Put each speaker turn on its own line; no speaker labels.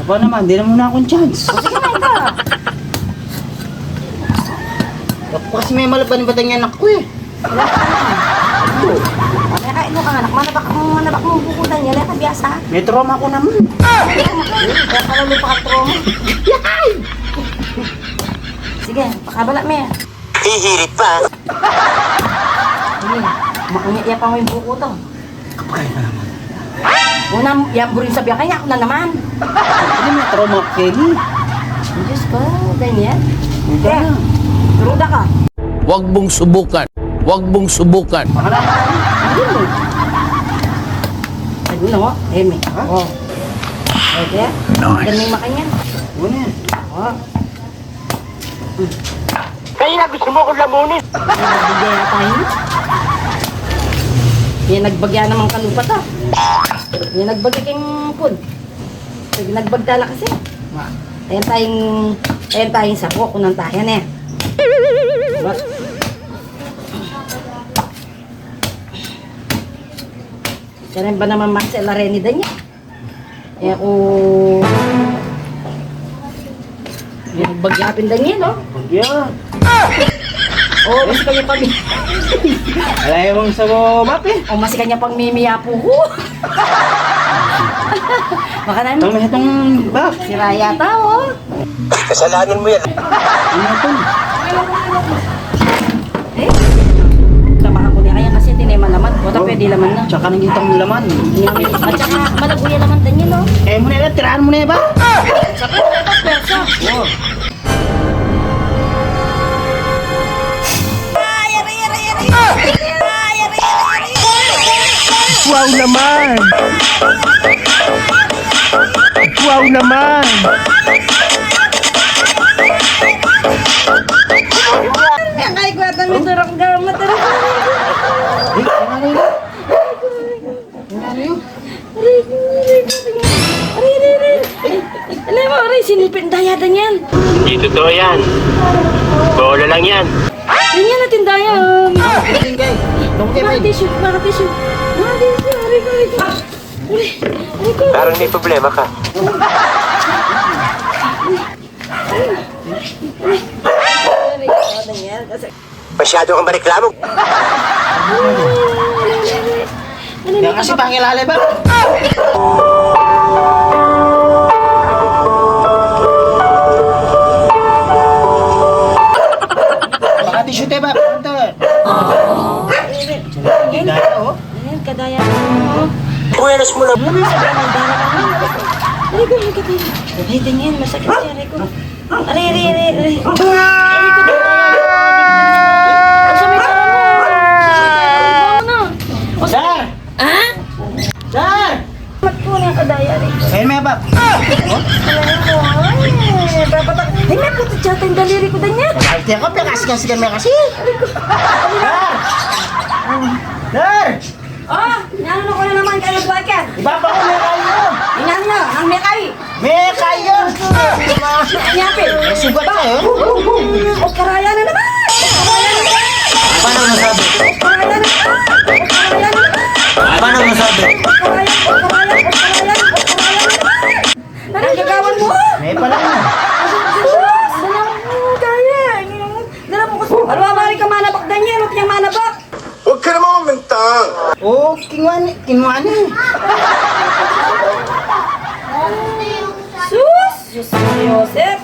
Aba naman, di na muna akong chance.
O sige na ito.
Ako kasi may malaban ba yung anak ko eh.
Wala ka naman. May kain mo ka anak. Manabak mo bukutan niya. Leka biyasa.
May trauma ko naman.
Kaya pala lupa ka trauma. Sige, pakabala mo yan.
Hihirit pa.
Sige, makunya pa mo yung buko to.
Kapakain pa naman.
Una, yan burin sa biya kanya. Ako na naman.
Ano may trauma ko, Kelly?
Diyos ko, ganyan.
Huwag ka
Kaya,
na.
turuda ka.
Huwag mong subukan. Huwag mong subukan.
Baka na.
Ano no? Eme.
Ha?
Oh. Okay.
Nice.
Ganun makanya.
Ano yan?
Oh.
Kaya gusto mo kong lamunin.
Nagbagya yata yun. Yan nagbagya naman kalupa ta. Yan nagbagya kang pud. Sige nagbagda na kasi. Ayan tayong sapo. Kunang tayo na yan. Diba? Kaya ba naman Marcela Renida niya? Eh ako... Yan nagbagyapin din yan, no?
Yeah.
Oo, mas kanya pag...
Alay mong sa map eh.
O mas kanya pang mimiyapo ko. Baka namin.
Itong may itong bak.
Sira yata, oh.
Kasalanan mo yan.
Ano ito?
Eh? Tamahan ko niya kaya kasi tinema naman. Bota pwede laman na.
Tsaka nang itong laman.
At saka malaguya naman din yun, no?
Eh mo na yan, tirahan mo na yan ba?
Saka ito, persa.
Oo.
Wow naman! Wow naman!
Ang kay kwata may turok gamat.
Eh, ano yun? Ano yun?
Alam mo, Aray, sinipin daya din yan.
Hindi totoo yan. Bola lang yan.
Ganyan natin daya.
Tingkay. Tungkay ba?
Mga tissue, mga tissue. Mga tissue, aray ko, aray ko. Aray ko.
Parang may problema ka.
Aray ko, ganyan. Kasi,
Masyado kang mareklamo.
Yan kasi pangilala ba? Baka tissue tayo ba? Punta. Dahil oh.
ayan, kadaya mo.
Buenos mo lang.
Aray ko, aray ko, aray ganyan, masakit siya, aray ko. Aray, aray, aray, aray. Aray ko, Asa may tara mo?
Dar!
Ha?
Dar!
Mat ko na kadaya, aray ko.
Ayun may bab.
Ay, may puto tsata yung daliri ko din yan.
Alti ako, pikas-kasigan may kasi. Dar! Dar!
Oh, inano ko na naman kayo buhay ka.
Ibaba ko may kayo.
Inano nyo, ang mekay.
May kayo!
Anyapin.
May sugat kayo.
O karaya na naman. Karaya na naman.
Paano masabi?
Karaya na naman. Karaya na naman.
Paano masabi?
Karaya na naman. Anong gagawan mo?
May pala na.
Dala mo, kaya. Dala mo kasi. Ano ba, mari ka manabak dan yan? Huwag niyang manabak.
Huwag ka naman mamintang.
Oh, kinuani.
Sus! Diyos ko, Joseph.